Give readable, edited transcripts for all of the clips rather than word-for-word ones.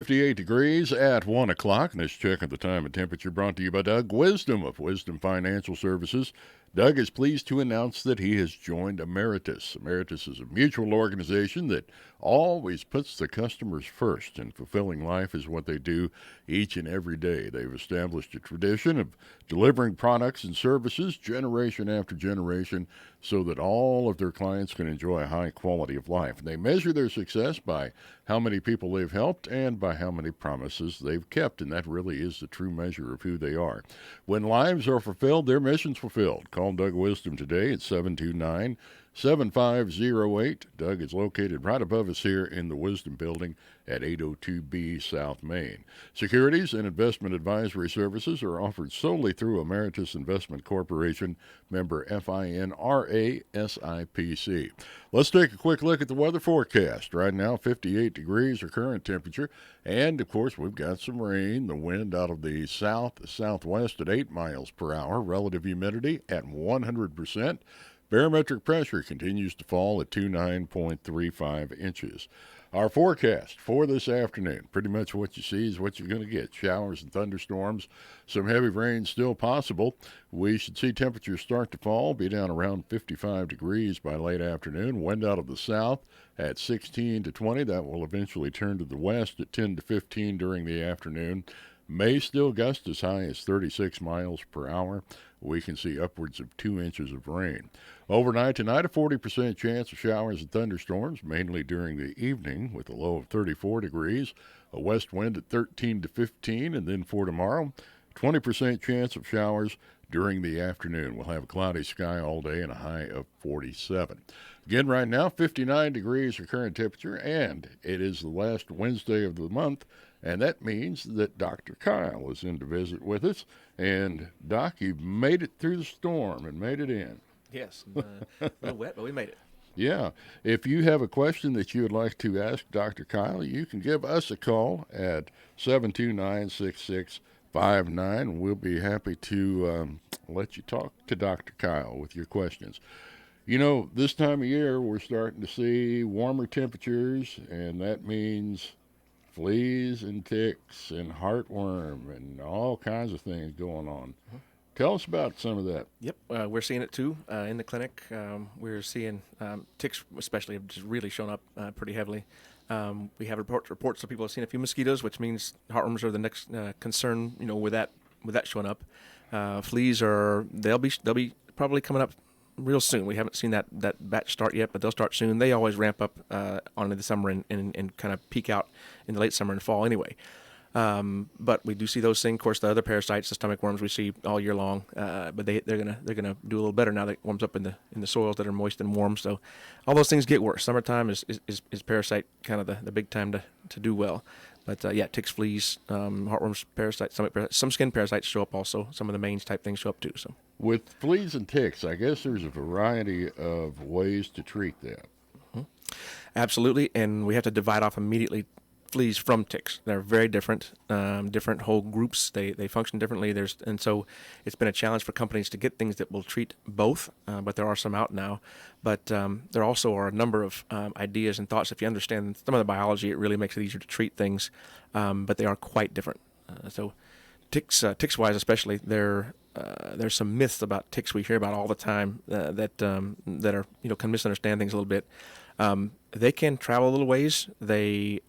58 degrees at 1 o'clock. And this check of the time and temperature brought to you by Doug Wisdom of Wisdom Financial Services. Doug is pleased to announce that he has joined Emeritus. Emeritus is a mutual organization that always puts the customers first, and fulfilling life is what they do each and every day. They've established a tradition of delivering products and services generation after generation so that all of their clients can enjoy a high quality of life. And they measure their success by how many people they've helped and by how many promises they've kept, and that really is the true measure of who they are. When lives are fulfilled, their mission's fulfilled. Call Doug Wisdom today at 729-7508. Doug is located right above us here in the Wisdom Building at 802B South Main. Securities and investment advisory services are offered solely through Emeritus Investment Corporation, member FINRA SIPC. Let's take a quick look at the weather forecast. Right now, 58 degrees our current temperature, and of course, we've got some rain. The wind out of the southwest at 8 miles per hour. Relative humidity at 100%. Barometric pressure continues to fall at 29.35 inches. Our forecast for this afternoon, pretty much what you see is what you're going to get. Showers and thunderstorms, some heavy rain still possible. We should see temperatures start to fall, be down around 55 degrees by late afternoon. Wind out of the south at 16 to 20. That will eventually turn to the west at 10 to 15 during the afternoon. May still gust as high as 36 miles per hour. We can see upwards of 2 inches of rain. Overnight tonight, a 40% chance of showers and thunderstorms, mainly during the evening, with a low of 34 degrees, a west wind at 13 to 15, and then for tomorrow, 20% chance of showers during the afternoon. We'll have a cloudy sky all day and a high of 47. Again, right now, 59 degrees our current temperature, and it is the last Wednesday of the month, and that means that Dr. Kyle is in to visit with us. And, Doc, you've made it through the storm and made it in. Yes, a little wet, but we made it. Yeah. If you have a question that you would like to ask Dr. Kyle, you can give us a call at 729-6659. We'll be happy to let you talk to Dr. Kyle with your questions. You know, this time of year, we're starting to see warmer temperatures, and that means fleas and ticks and heartworm and all kinds of things going on. Mm-hmm. Tell us about some of that. Yep, we're seeing it too in the clinic. We're seeing ticks, especially, have just really shown up pretty heavily. We have reports of people have seen a few mosquitoes, which means heartworms are the next concern. You know, with that showing up, fleas they'll be probably coming up real soon. We haven't seen that batch start yet, but they'll start soon. They always ramp up on in the summer and kind of peak out in the late summer and fall anyway. But we do see those things. Of course, the other parasites, the stomach worms, we see all year long. But they're gonna do a little better now that it warms up in the soils that are moist and warm. So all those things get worse. Summertime is parasite kind of the big time to do well. But ticks, fleas, heartworms, parasites, some skin parasites show up also. Some of the mange type things show up too. So with fleas and ticks, I guess there's a variety of ways to treat that. Mm-hmm. Absolutely, and we have to divide off immediately fleas from ticks. They're very different, different whole groups. They function differently. And so it's been a challenge for companies to get things that will treat both, but there are some out now. But there also are a number of ideas and thoughts. If you understand some of the biology, it really makes it easier to treat things, but they are quite different. So ticks-wise especially, there's some myths about ticks we hear about all the time that are, kind of misunderstand things a little bit. They can travel a little ways. You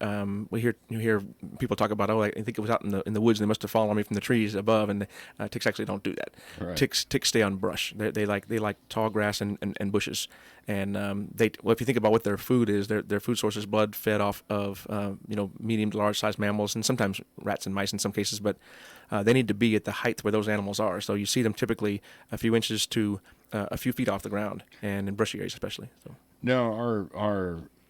hear people talk about, I think it was out in the woods and they must have fallen on me from the trees above, and ticks actually don't do that. Right. Ticks stay on brush. They like tall grass and bushes. And if you think about what their food is, their food source is blood fed off of medium to large sized mammals and sometimes rats and mice in some cases, but they need to be at the height where those animals are. So you see them typically a few inches to a few feet off the ground, and in brushy areas especially. So. Now,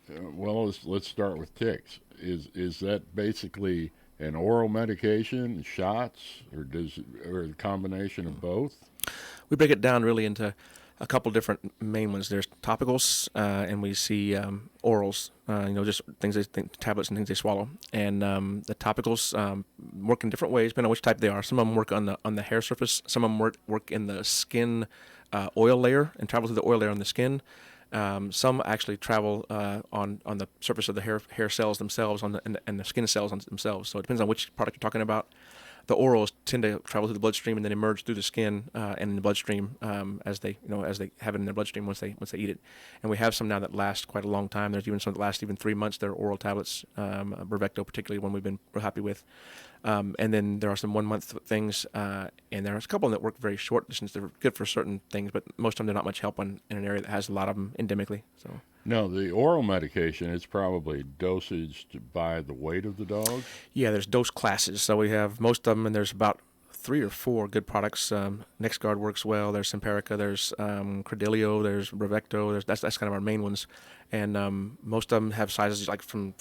let's start with ticks. Is that basically an oral medication, shots, or a combination of both? We break it down really into a couple different main ones. There's topicals, and we see orals. Just tablets and things they swallow. And the topicals work in different ways, depending on which type they are. Some of them work on the hair surface. Some of them work in the skin oil layer and travel through the oil layer on the skin. Some actually travel on the surface of the hair cells themselves, and the skin cells on themselves. So it depends on which product you're talking about. The orals tend to travel through the bloodstream and then emerge through the skin and in the bloodstream as they have it in their bloodstream once they eat it. And we have some now that last quite a long time. There's even some that last even 3 months. They're oral tablets, Brevecto particularly, one we've been real happy with. And then there are some 1 month things, and there's a couple that work very short distance. They're good for certain things, but most of them they're not much help in an area that has a lot of them endemically. So. Now, the oral medication, it's probably dosaged by the weight of the dog? Yeah, there's dose classes. So we have most of them, and there's about 3 or 4 good products. NexGard works well. There's Simparica. There's Credelio. There's Brevecto. That's kind of our main ones. And most of them have sizes like from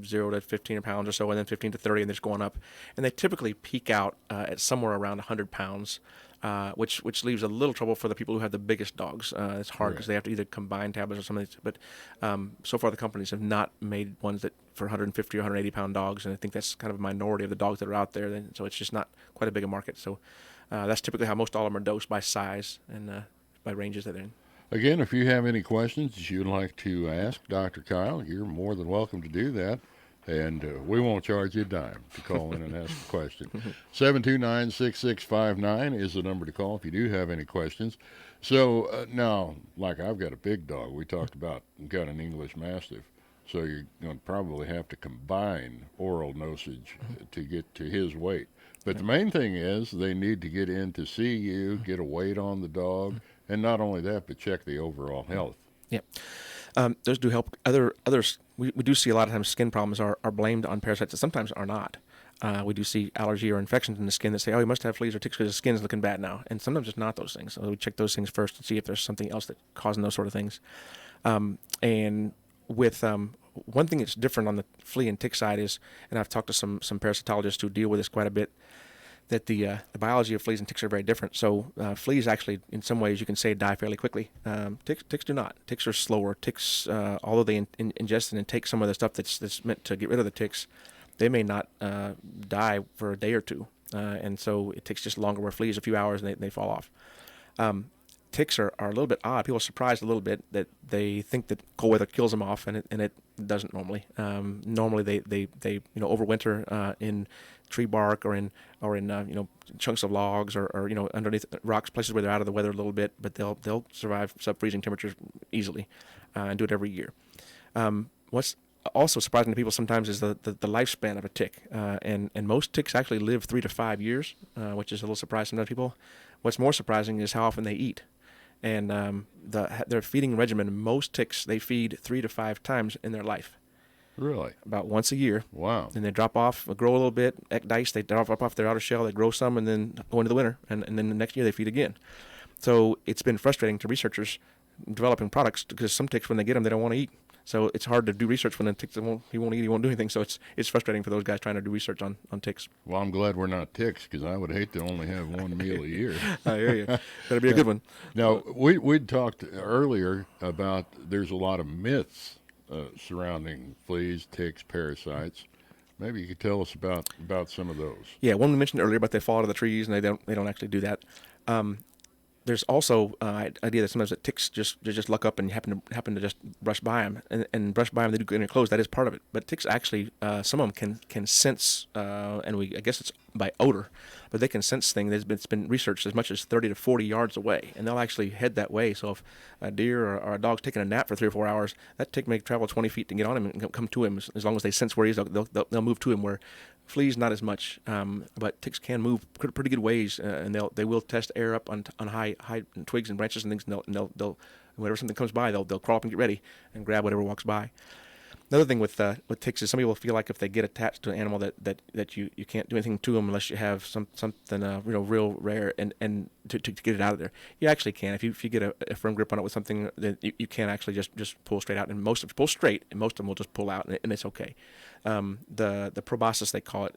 0 to 15 pounds or so, and then 15 to 30, and they're just going up. And they typically peak out at somewhere around 100 pounds. Which leaves a little trouble for the people who have the biggest dogs. It's hard because they have to either combine tablets or something. But so far the companies have not made ones that for 150 or 180 pound dogs, and I think that's kind of a minority of the dogs that are out there. So it's just not quite a big a market. So that's typically how most all of them are dosed, by size and by ranges that they're in. Again, if you have any questions you'd like to ask Dr. Kyle, you're more than welcome to do that. And we won't charge you a dime to call in and ask a question. 729-6659 is the number to call if you do have any questions. So now, like I've got a big dog. We talked about, got an English Mastiff. So you're going to probably have to combine oral dosage to get to his weight. But the main thing is they need to get in to see you, get a weight on the dog, and not only that, but check the overall health. Yep. Those do help. Others, we do see a lot of times skin problems are blamed on parasites that sometimes are not. We do see allergy or infections in the skin that say, oh, you must have fleas or ticks because the skin's looking bad now. And sometimes it's not those things. So we check those things first to see if there's something else that's causing those sort of things. And with one thing that's different on the flea and tick side is, and I've talked to some parasitologists who deal with this quite a bit, that the biology of fleas and ticks are very different. So fleas actually, in some ways, you can say die fairly quickly. Ticks do not. Ticks are slower. Ticks, although they ingest and take some of the stuff that's meant to get rid of the ticks, they may not die for a day or two. And so it takes just longer, where fleas a few hours and they fall off. Ticks are a little bit odd. People are surprised a little bit that they think that cold weather kills them off, and it doesn't normally. Normally they overwinter in tree bark or in chunks of logs or underneath rocks, places where they're out of the weather a little bit, but they'll survive sub-freezing temperatures easily and do it every year. What's also surprising to people sometimes is the lifespan of a tick, and most ticks actually live 3 to 5 years, which is a little surprising to people. What's more surprising is how often they eat. And their feeding regimen, most ticks, they feed 3 to 5 times in their life. Really? About once a year. Wow. Then they drop off, grow a little bit, ecdyce, they drop off their outer shell, they grow some, and then go into the winter. And then the next year they feed again. So it's been frustrating to researchers developing products, because some ticks, when they get them, they don't want to eat. So it's hard to do research when the ticks he won't eat, he won't do anything. So it's frustrating for those guys trying to do research on ticks. Well, I'm glad we're not ticks, because I would hate to only have one meal a year. I hear you. That'd be a good one. Now, we'd talked earlier about there's a lot of myths surrounding fleas, ticks, parasites. Maybe you could tell us about some of those. Yeah, one we mentioned earlier about they fall out of the trees, and they don't actually do that. There's also idea that sometimes that ticks just luck up and happen to just brush by them, and brush by them. They do get in their clothes. That is part of it. But ticks actually, some of them can sense, and I guess it's by odor, but they can sense things. It's been researched as much as 30 to 40 yards away, and they'll actually head that way. So if a deer or a dog's taking a nap for 3 or 4 hours, that tick may travel 20 feet to get on him and come to him. As long as they sense where he is, they'll move to him. Where fleas, not as much, but ticks can move pretty good ways, and they will test air up on high twigs and branches and things, and they'll whenever something comes by, they'll crawl up and get ready and grab whatever walks by. Another thing with ticks is some people feel like if they get attached to an animal that you can't do anything to them unless you have something real rare and to get it out of there. You actually can if you get a firm grip on it with something, then you can actually just pull straight out, and most of them will just pull out, and it's okay. The proboscis, they call it,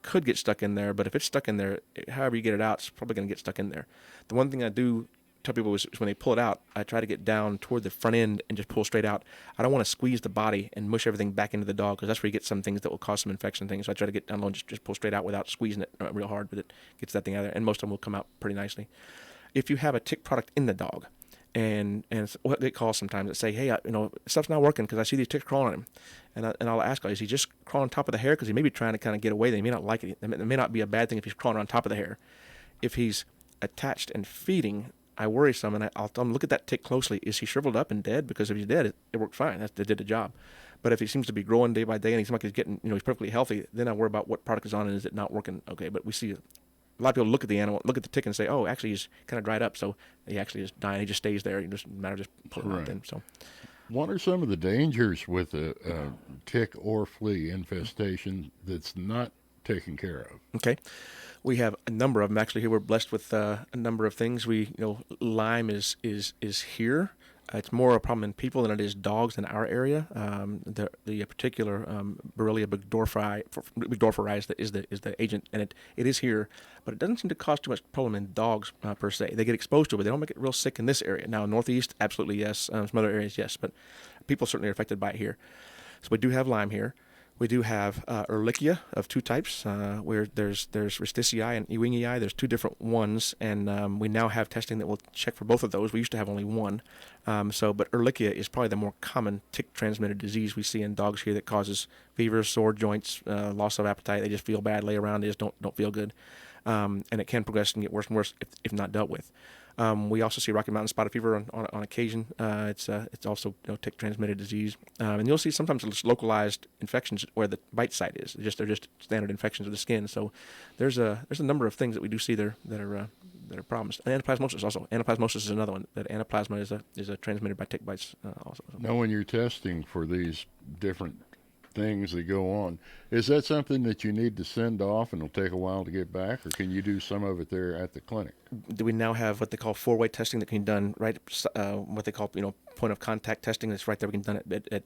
could get stuck in there, but if it's stuck in there, however you get it out, it's probably going to get stuck in there. The one thing I do tell people is when they pull it out, I try to get down toward the front end and just pull straight out. I don't want to squeeze the body and mush everything back into the dog, because that's where you get some things that will cause some infection things. So I try to get down low and just pull straight out without squeezing it real hard, but it gets that thing out of there, and most of them will come out pretty nicely. If you have a tick product in the dog, and it's what they call sometimes that say, hey, stuff's not working because I see these ticks crawling on him, and I'll ask, is he just crawling on top of the hair because he may be trying to kind of get away? They may not like it. It may not be a bad thing if he's crawling on top of the hair. If he's attached and feeding, I worry some, and I'll tell them, look at that tick closely. Is he shriveled up and dead? Because if he's dead, it worked fine. It did the job. But if he seems to be growing day by day and he seems like he's getting, he's perfectly healthy, then I worry about what product is on and is it not working okay. But we see a lot of people look at the animal, look at the tick and say, oh, actually he's kind of dried up, so he actually is dying. He just stays there. You just matter of just pulling him out then. So, what are some of the dangers with a tick or flea infestation that's not taken care of? Okay. We have a number of them. Actually, here we're blessed with a number of things. Lyme is here. It's more a problem in people than it is dogs in our area. The particular Borrelia burgdorferi is the agent, and it is here, but it doesn't seem to cause too much problem in dogs per se. They get exposed to it, but they don't make it real sick in this area. Now, Northeast, absolutely yes. Some other areas, yes, but people certainly are affected by it here. So we do have Lyme here. We do have Erlichia of two types, where there's Ricticii and Ewingii. There's two different ones, and we now have testing that will check for both of those. We used to have only one. But Erlichia is probably the more common tick-transmitted disease we see in dogs here that causes fever, sore joints, loss of appetite. They just feel bad, lay around, they just don't feel good. And it can progress and get worse and worse if not dealt with. We also see Rocky Mountain spotted fever on occasion. It's also tick-transmitted disease, and you'll see sometimes just localized infections where the bite site is. They're just standard infections of the skin. So there's a number of things that we do see there that are problems. And anaplasmosis also. Anaplasmosis is another one. That anaplasma is transmitted by tick bites also. Now, when you're testing for these different things that go on, is that something that you need to send off and it'll take a while to get back, or can you do some of it there at the clinic? We now have what they call four-way testing that can be done right, what they call point of contact testing. That's right there. We can done it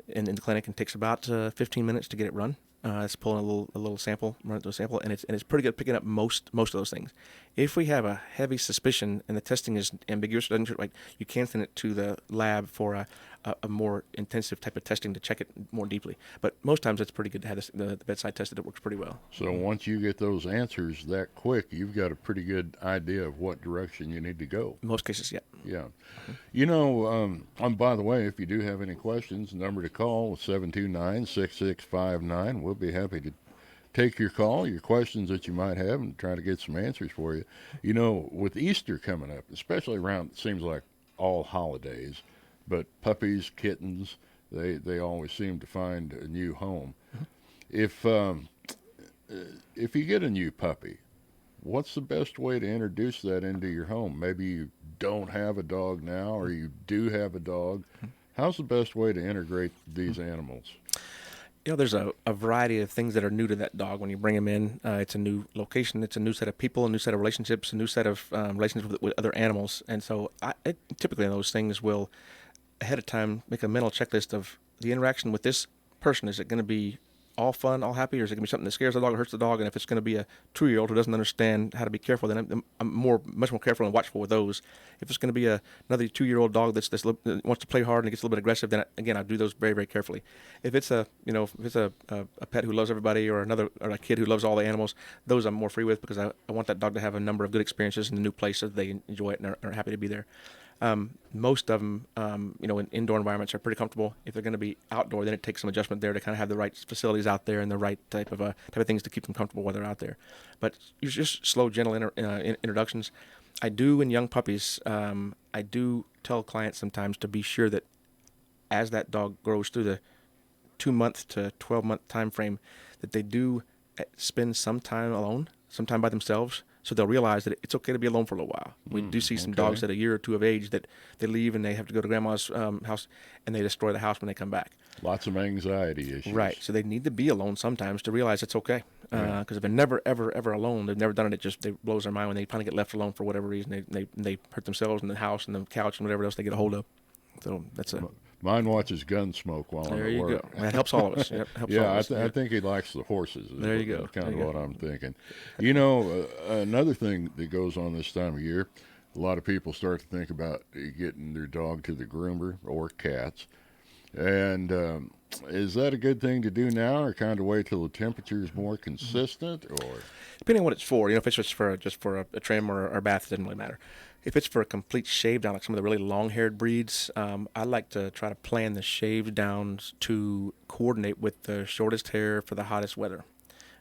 in the clinic, and takes about 15 minutes to get it run. It's pulling a little sample, run it to a sample, and it's pretty good at picking up most of those things. If we have a heavy suspicion and the testing is ambiguous, you can send it to the lab for a more intensive type of testing to check it more deeply. But most times it's pretty good to have the bedside tested. It works pretty well. So once you get those answers that quick, you've got a pretty good idea of what direction you need to go. In most cases, yeah. Yeah. By the way, if you do have any questions, the number to call is 729-6659. We'll be happy to take your call, your questions that you might have, and try to get some answers for you. With Easter coming up, especially around, it seems like all holidays, but puppies, kittens, they always seem to find a new home. Mm-hmm. If you get a new puppy, what's the best way to introduce that into your home? Maybe you don't have a dog now, or you do have a dog. How's the best way to integrate these animals? There's a variety of things that are new to that dog when you bring him in. It's a new location, it's a new set of people, a new set of relationships, a new set of relationships with other animals. And so typically in those things will, ahead of time, make a mental checklist of the interaction with this person. Is it going to be all fun, all happy, or is it going to be something that scares the dog or hurts the dog? And if it's going to be a 2-year-old who doesn't understand how to be careful, then I'm much more careful and watchful with those. If it's going to be another 2-year-old dog that wants to play hard and gets a little bit aggressive, then I do those very, very carefully. If it's a pet who loves everybody, or a kid who loves all the animals, those I'm more free with, because I want that dog to have a number of good experiences in the new place so that they enjoy it and are happy to be there. Most of them, in indoor environments are pretty comfortable. If they're going to be outdoor, then it takes some adjustment there to kind of have the right facilities out there and the right type of things to keep them comfortable while they're out there. But you just slow, gentle introductions. I do in young puppies. I do tell clients sometimes to be sure that as that dog grows through the 2-month to 12-month time frame, that they do spend some time alone, some time by themselves, so they'll realize that it's okay to be alone for a little while. We do see some dogs at a year or two of age that they leave and they have to go to grandma's house, and they destroy the house when they come back. Lots of anxiety issues. Right. So they need to be alone sometimes to realize it's okay. Because if they're never, ever, ever alone, they've never done it, it blows their mind when they finally get left alone for whatever reason. They hurt themselves in the house and the couch and whatever else they get a hold of. So that's it. Mine watches Gunsmoke while I'm at work. There you go. That helps all of us. Yep, helps all of us. I think he likes the horses. There you go. That's kind of what I'm thinking. Another thing that goes on this time of year, a lot of people start to think about getting their dog to the groomer or cats. And is that a good thing to do now, or kind of wait till the temperature is more consistent, or? Depending on what it's for. If it's just for a trim or a bath, it doesn't really matter. If it's for a complete shave down, like some of the really long-haired breeds, I like to try to plan the shave downs to coordinate with the shortest hair for the hottest weather.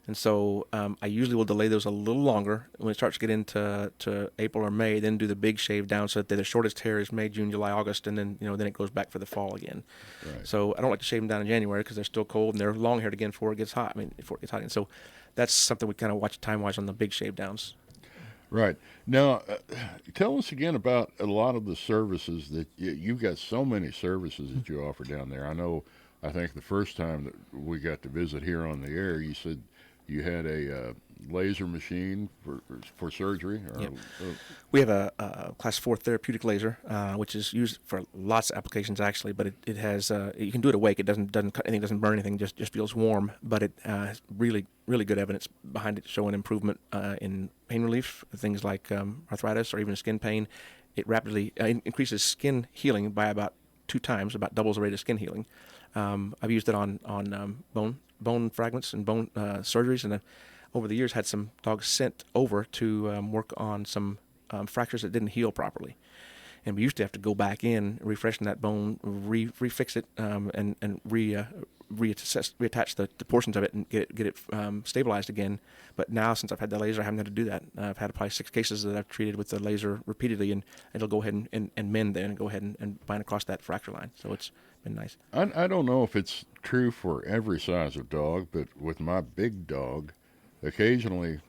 And so I usually will delay those a little longer. When it starts to get into April or May, then do the big shave down so that the shortest hair is May, June, July, August, and then then it goes back for the fall again. Right. So I don't like to shave them down in January because they're still cold and they're long haired again before it gets hot. Before it gets hot. And so that's something we kind of watch time wise on the big shave downs. Right. Now, tell us again about a lot of the services that you've got so many services that you offer down there. I think the first time that we got to visit here on the air, you said you had a laser machine for surgery. Yep. We have a class 4 therapeutic laser, which is used for lots of applications actually, but it has you can do it awake. It doesn't cut anything, doesn't burn anything, just feels warm. But it has really good evidence behind it showing improvement in pain relief, things like arthritis or even skin pain. It rapidly increases skin healing by about 2 times, about doubles the rate of skin healing. I've used it on bone fragments and bone surgeries, and over the years had some dogs sent over to work on some fractures that didn't heal properly. And we used to have to go back in, refreshen that bone, refix it, and reattach the portions of it and get it stabilized again. But now, since I've had the laser, I haven't had to do that. I've had probably 6 cases that I've treated with the laser repeatedly, and it'll go ahead and mend there and go ahead and bind across that fracture line. So it's been nice. I don't know if it's true for every size of dog, but with my big dog, occasionally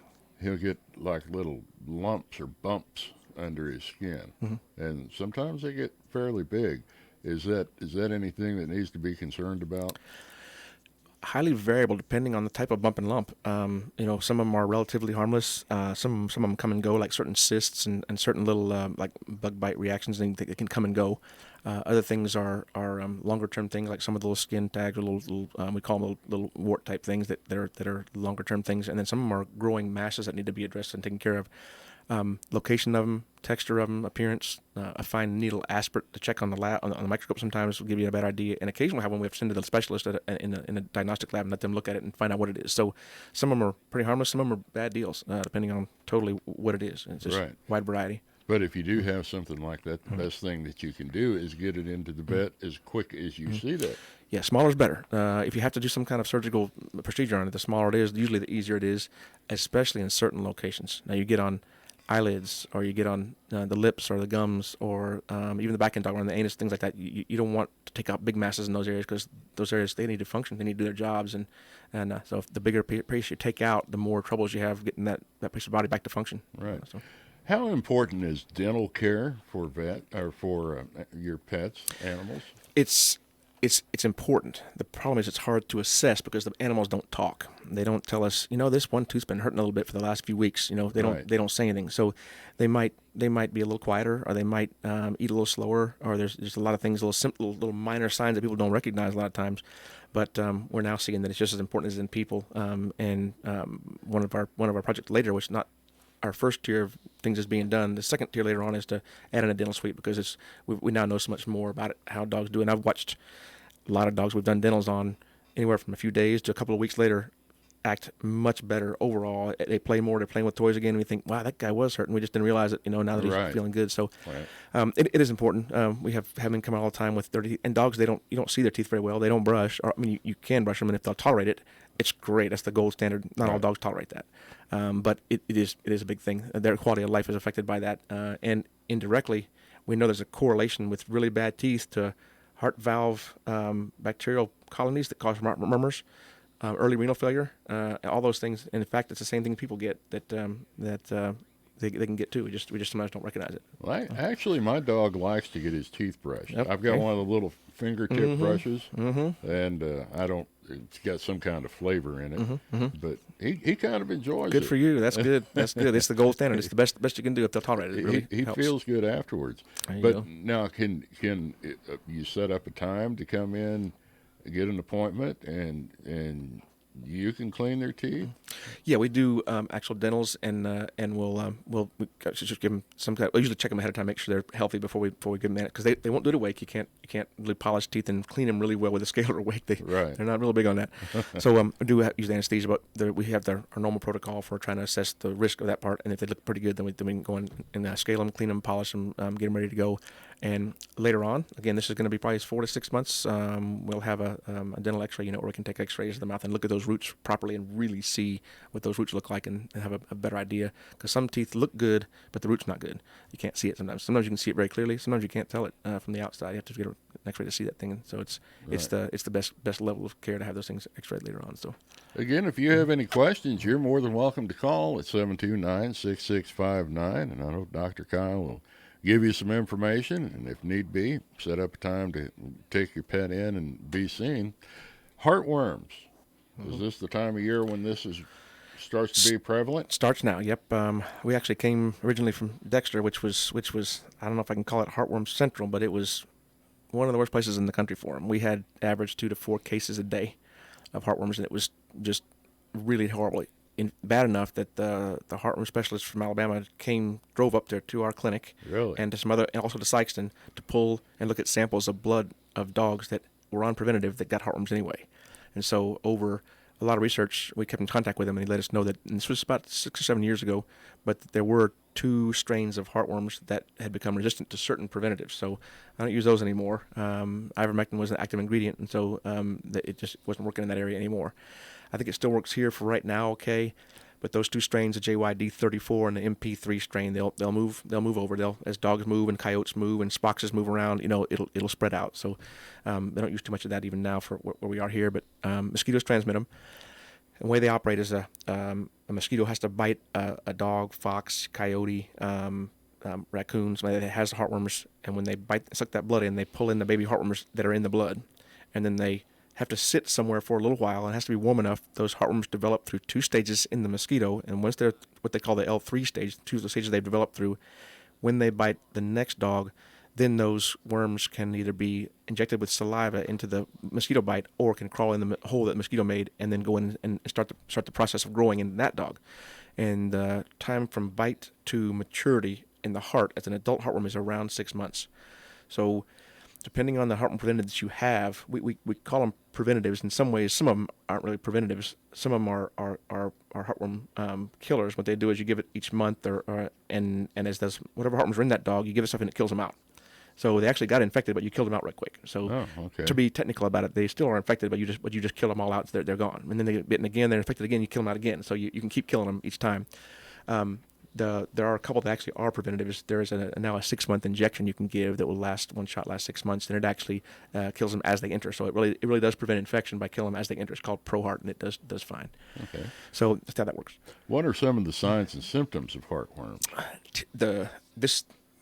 he'll get like little lumps or bumps under his skin, and sometimes they get fairly big. Is that anything that needs to be concerned about? Highly variable depending on the type of bump and lump. Some of them are relatively harmless. Some of them come and go, like certain cysts and certain little like bug bite reactions. They can come and go. Other things are longer term things, like some of the little skin tags or little we call them little wart type things that are longer term things. And then some of them are growing masses that need to be addressed and taken care of. Location of them, texture of them, appearance. A fine needle aspirate to check on the lab on the microscope sometimes will give you a better idea. And occasionally, we have to send to the specialist in a diagnostic lab and let them look at it and find out what it is. So some of them are pretty harmless, some of them are bad deals, depending on totally what it is. It's just wide variety. But if you do have something like that, the best thing that you can do is get it into the vet as quick as you see that. Yeah, smaller is better. If you have to do some kind of surgical procedure on it, the smaller it is, usually the easier it is, especially in certain locations. Now, you get on eyelids, or you get on the lips or the gums, or even the back end dog, around the anus, things like that. You don't want to take out big masses in those areas, because those areas, they need to function, they need to do their jobs, and so if the bigger piece you take out, the more troubles you have getting that piece of body back to function. Right. So. How important is dental care for vet or for your pets, animals? It's important. The problem is it's hard to assess because the animals don't talk. They don't tell us, this one tooth's been hurting a little bit for the last few weeks. They don't say anything. So they might be a little quieter, or they might eat a little slower, or there's just a lot of things, little simple, little minor signs that people don't recognize a lot of times. But we're now seeing that it's just as important as in people. And one of our projects later, which not our first tier of things is being done. The second tier later on is to add in a dental suite, because we now know so much more about it, how dogs do. And I've watched a lot of dogs we've done dentals on, anywhere from a few days to a couple of weeks later, act much better overall. They play more. They're playing with toys again. And we think, wow, that guy was hurting. We just didn't realize it, now that he's feeling good. So it is important. We have them come out all the time with dirty teeth. And dogs, you don't see their teeth very well. They don't brush. Or, you can brush them, and if they'll tolerate it, it's great. That's the gold standard. Not all dogs tolerate that. But it is a big thing. Their quality of life is affected by that. And indirectly, we know there's a correlation with really bad teeth to heart valve bacterial colonies that cause murmurs, early renal failure, all those things. And in fact, it's the same thing people get that they can get too. We just sometimes don't recognize it. Well, actually, my dog likes to get his teeth brushed. Yep. I've got one of the little fingertip brushes, and I don't. It's got some kind of flavor in it, but he kind of enjoys it. Good for you. That's good. That's good. It's the gold standard. It's the best you can do if they'll tolerate it. It really he feels good afterwards. But now, can you set up a time to come in, get an appointment, and you can clean their teeth? Yeah, we do actual dentals, and we just give them some kind. We usually check them ahead of time, make sure they're healthy before we give them that, because they won't do it awake. You can't really polish teeth and clean them really well with a scale or awake. Right. They're not really big on that. So we do use anesthesia, but we have our normal protocol for trying to assess the risk of that part, and if they look pretty good, then we can go in and scale them, clean them, polish them, get them ready to go. And later on, again, this is going to be probably 4 to 6 months. We'll have a dental X-ray unit where we can take X-rays of the mouth and look at those roots properly and really see what those roots look like and have a better idea. Because some teeth look good, but the root's not good. You can't see it sometimes. Sometimes you can see it very clearly. Sometimes you can't tell it from the outside. You have to get an X-ray to see that thing. And so it's the best level of care to have those things X-rayed later on. So Again, if you have any questions, you're more than welcome to call at 729-6659, and I know Dr. Kyle will give you some information, and if need be, set up a time to take your pet in and be seen. Heartworms. Is this the time of year when this starts to be prevalent? Starts now. Yep. We actually came originally from Dexter, which was I don't know if I can call it Heartworm Central, but it was one of the worst places in the country for them. We had average 2 to 4 cases a day of heartworms, and it was just really horribly bad enough that the heartworm specialist from Alabama drove up there to our clinic, Really? and to some other, and also to Sykeston, to pull and look at samples of blood of dogs that were on preventative that got heartworms anyway. And so over a lot of research, we kept in contact with him, and he let us know that, and this was about 6 or 7 years ago, but there were 2 strains of heartworms that had become resistant to certain preventatives. So I don't use those anymore. Ivermectin was an active ingredient, and so it just wasn't working in that area anymore. I think it still works here for right now, okay. But those 2 strains, the JYD34 and the MP3 strain, they'll move over. As dogs move and coyotes move and spoxes move around, it'll spread out. So they don't use too much of that even now for where we are here. But mosquitoes transmit them. And the way they operate is a mosquito has to bite a dog, fox, coyote, raccoon, somebody that has heartworms, and when they suck that blood in, they pull in the baby heartworms that are in the blood, and then they have to sit somewhere for a little while, and it has to be warm enough. Those heartworms develop through 2 stages in the mosquito, and once they're what they call the L3 stage, 2 of the stages they've developed through, when they bite the next dog, then those worms can either be injected with saliva into the mosquito bite, or can crawl in the hole that the mosquito made and then go in and start the process of growing in that dog. And the time from bite to maturity in the heart as an adult heartworm is around 6 months. So depending on the heartworm preventative that you have, we call them preventatives. In some ways, some of them aren't really preventatives. Some of them are heartworm killers. What they do is you give it each month, and as does whatever heartworms are in that dog, you give it something that kills them out. So they actually got infected, but you killed them out right quick. So to be technical about it, they still are infected, but you just kill them all out. So they're gone. And then they get bitten again. They're infected again. You kill them out again. So you can keep killing them each time. There are a couple that actually are preventatives. There is now a 6-month injection you can give that will last 1 shot lasts 6 months, and it actually kills them as they enter. So it really does prevent infection by killing them as they enter. It's called ProHeart, and it does fine. Okay. So that's how that works. What are some of the signs and symptoms of heartworm?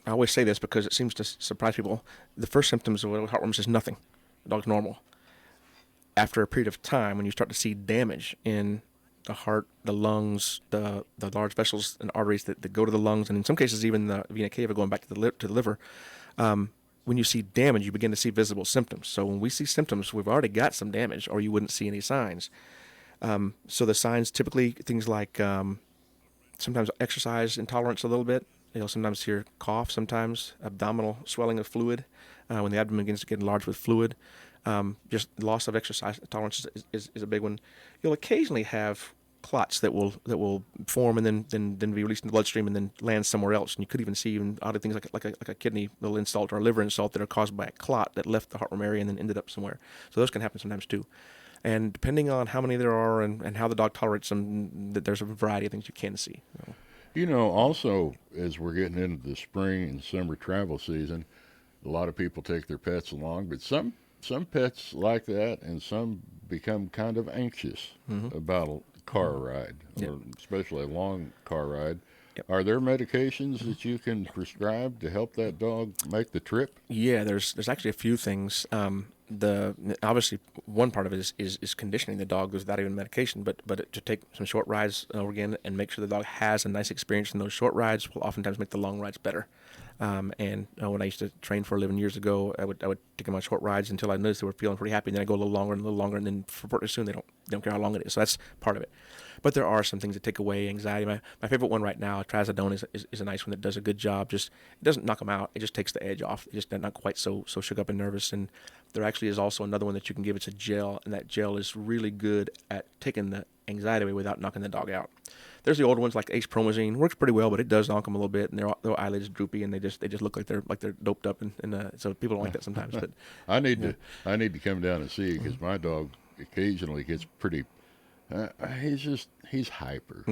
I always say this because it seems to surprise people. The first symptoms of heartworms is nothing. The dog's normal. After a period of time, when you start to see damage in the heart, the lungs, the large vessels and arteries that go to the lungs, and in some cases even the vena cava going back to the liver, when you see damage, you begin to see visible symptoms. So when we see symptoms, we've already got some damage, or you wouldn't see any signs. So the signs typically things like sometimes exercise intolerance a little bit. You'll sometimes hear cough, sometimes abdominal swelling of fluid when the abdomen begins to get enlarged with fluid. Just loss of exercise tolerance is a big one. You'll occasionally have clots that will form and then be released in the bloodstream and then land somewhere else. And you could even see odd things like a kidney little insult or a liver insult that are caused by a clot that left the heartworm area and then ended up somewhere. So those can happen sometimes too. And depending on how many there are and how the dog tolerates them, there's a variety of things you can see. Also, as we're getting into the spring and summer travel season, a lot of people take their pets along, but some pets like that, and some become kind of anxious about a car ride, or especially a long car ride. Yep. Are there medications that you can prescribe to help that dog make the trip? Yeah, there's actually a few things. Obviously one part of it is conditioning the dog without even medication, but to take some short rides again and make sure the dog has a nice experience in those short rides will oftentimes make the long rides better. And when I used to train for a living years ago, I would take them on short rides until I noticed they were feeling pretty happy, and then I go a little longer, and then for pretty soon they don't care how long it is. So that's part of it. But there are some things that take away anxiety. My favorite one right now, trazodone, is a nice one that does a good job. Just it doesn't knock them out. It just takes the edge off. It just they're not quite so shook up and nervous. And there actually is also another one that you can give. It's a gel, and that gel is really good at taking the anxiety away without knocking the dog out. There's the older ones like Ace Promazine, works pretty well, but it does knock them a little bit, and their eyelids droopy, and they just look like they're doped up, and so people don't like that sometimes. But I need to come down and see because my dog occasionally gets pretty. He's hyper,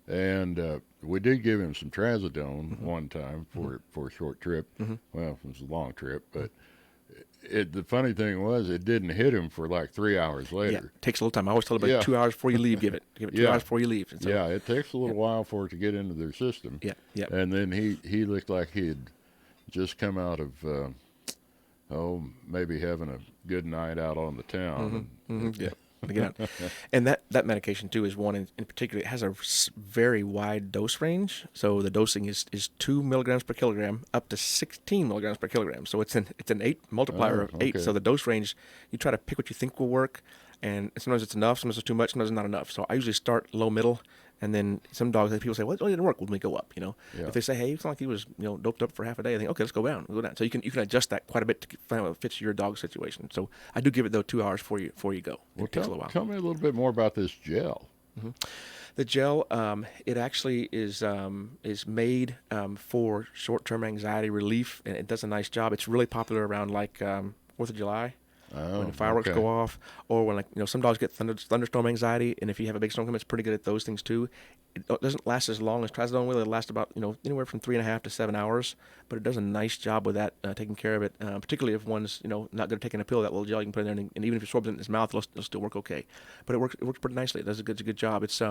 And we did give him some trazodone one time for a short trip. Well, it was a long trip, but the funny thing was it didn't hit him for like 3 hours later. Yeah, it takes a little time. I always tell about 2 hours before you leave. Give it 2 hours before you leave. So, it takes a little while for it to get into their system. Yeah. And then he looked like he'd just come out of maybe having a good night out on the town. Yeah. Get out. And that medication too is one in particular. It has a very wide dose range. So the dosing is 2 milligrams per kilogram up to 16 milligrams per kilogram. So it's an 8 multiplier of 8. Okay. So the dose range, you try to pick what you think will work, and sometimes it's enough, sometimes it's too much, sometimes it's not enough. So I usually start low, middle, and then some dogs that people say, well, it didn't work, let me go up. Yeah. If they say, hey, it's not like he was doped up for half a day, I think, okay, let's go down. So you can adjust that quite a bit to find out what fits your dog's situation. So I do give it though 2 hours before you go. It takes a little while. Tell me a little bit more about this gel. The gel, it actually is made for short-term anxiety relief, and it does a nice job. It's really popular around like 4th of July. When the fireworks go off, or when some dogs get thunderstorm anxiety, and if you have a big storm coming, it's pretty good at those things too. It doesn't last as long as trazodone will. It lasts about anywhere from 3.5 to 7 hours, but it does a nice job with that, taking care of it. Particularly if one's not good at taking a pill, that little gel you can put in there, and even if it absorbs it in his mouth, it'll still work okay. But it works pretty nicely. It does a good job. It's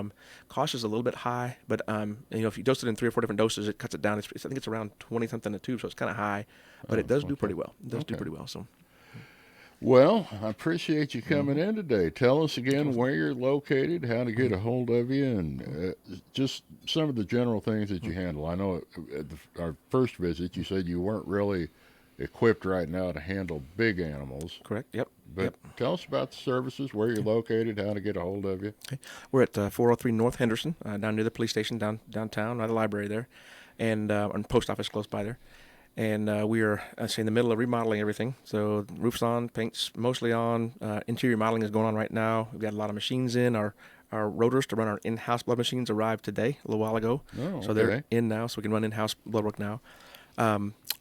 cost is a little bit high, but if you dose it in 3 or 4 different doses, it cuts it down. I think it's around 20 something a tube, so it's kind of high, but it does do pretty well. It does do pretty well. So. Well, I appreciate you coming in today. Tell us again where you're located, how to get a hold of you, and just some of the general things that you handle. I know at our first visit you said you weren't really equipped right now to handle big animals. Correct. Yep. But tell us about the services, where you're located, how to get a hold of you. Okay. We're at 403 North Henderson, down near the police station downtown, by the library there, and post office close by there. And we are in the middle of remodeling everything. So roof's on, paint's mostly on. Interior modeling is going on right now. We've got a lot of machines in. Our rotors to run our in-house blood machines arrived today, a little while ago. So they're in now, so we can run in-house blood work now.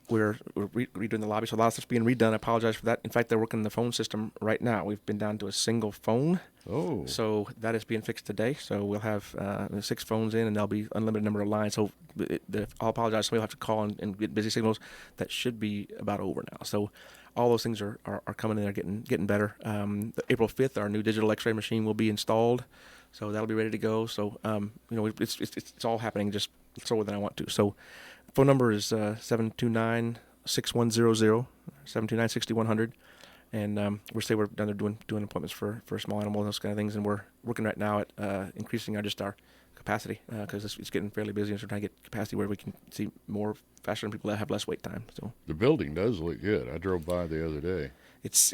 We're redoing the lobby, so a lot of stuff's being redone. I apologize for that. In fact, they're working the phone system right now. We've been down to a single phone. Oh. So that is being fixed today. So we'll have 6 phones in, and there'll be unlimited number of lines. So I'll apologize. Somebody will have to call and get busy signals. That should be about over now. So all those things are coming in. They're getting better. April 5th, our new digital X-ray machine will be installed. So that'll be ready to go. So it's all happening just slower than I want to. So phone number is 729-6100, 729-6100. And we're down there doing appointments for small animals and those kind of things. And we're working right now at increasing our capacity because it's getting fairly busy. And so we're trying to get capacity where we can see more faster than people that have less wait time. So the building does look good. I drove by the other day. It's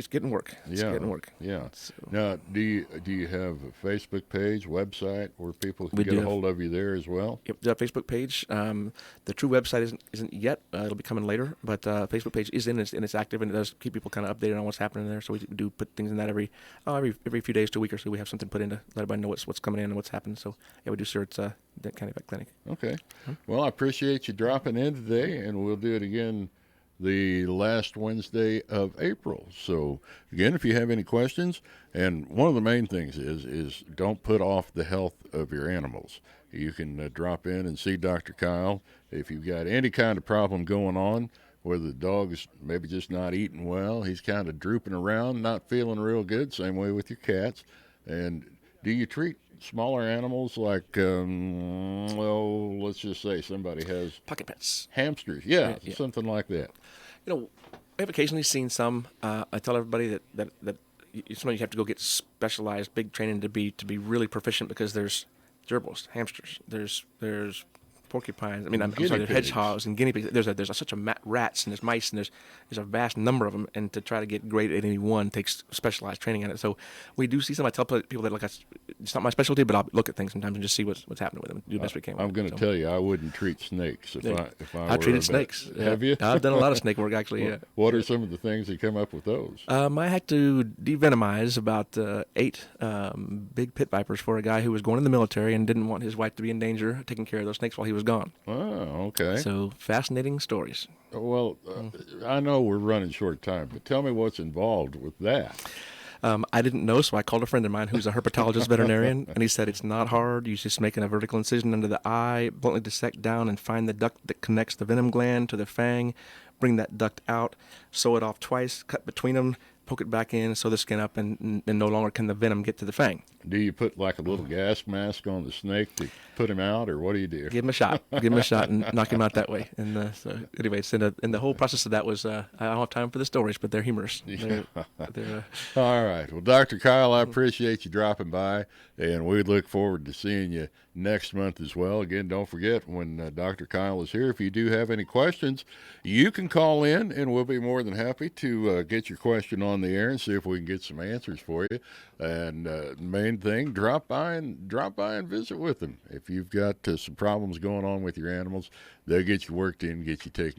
getting work. It's getting work. Yeah. So. Now, do you have a Facebook page, website where people can get a hold of you there as well? Yep, the Facebook page. The true website isn't yet. It'll be coming later. But Facebook page is in and it's active, and it does keep people kind of updated on what's happening there. So we do put things in that every few days to a week or so. We have something put in to let everybody know what's coming in and what's happening. So yeah, we do sure it's that kind of vet clinic. Okay. Well, I appreciate you dropping in today, and we'll do it again the last Wednesday of April. So again, if you have any questions, and one of the main things is don't put off the health of your animals. You can drop in and see Dr. Kyle if you've got any kind of problem going on, whether the dog's maybe just not eating well, he's kind of drooping around, not feeling real good. Same way with your cats. And do you treat smaller animals like, let's just say somebody has Pocket pets. Hamsters, something like that. I've occasionally seen some. I tell everybody that sometimes you have to go get specialized big training to be really proficient because there's gerbils, hamsters, there's porcupines. I mean, I'm Guinea sorry, there's pigs. hedgehogs and guinea pigs. There's such a rats and there's mice and there's a vast number of them. And to try to get great at any one takes specialized training in it. So we do see some. I tell people that it's not my specialty, but I'll look at things sometimes and just see what's happening with them. Do the best we can. I'm going to tell you, I wouldn't treat snakes if I were treated a vet. snakes. Have you? I've done a lot of snake work actually. Yeah. What are some of the things that come up with those? I had to devenomize about 8 big pit vipers for a guy who was going in the military and didn't want his wife to be in danger taking care of those snakes while he was gone. Oh, okay. So fascinating stories. Well, I know we're running short time, but tell me what's involved with that. I didn't know, so I called a friend of mine who's a herpetologist veterinarian, and he said it's not hard. You just make a vertical incision under the eye, bluntly dissect down, and find the duct that connects the venom gland to the fang. Bring that duct out, sew it off twice, cut between them, poke it back in, sew the skin up, and no longer can the venom get to the fang. Do you put like a little gas mask on the snake to put him out, or what do you do? Give him a shot. Give him a shot and knock him out that way. And so, anyways, and the whole process of that was I don't have time for the stories, but they're humorous. They're, All right. Well, Dr. Kyle, I appreciate you dropping by, and we look forward to seeing you next month as well. Again, don't forget when Dr. Kyle is here, if you do have any questions, you can call in, and we'll be more than happy to get your question on the air and see if we can get some answers for you. And main thing, drop by and visit with them. If you've got some problems going on with your animals, they'll get you worked in, get you taken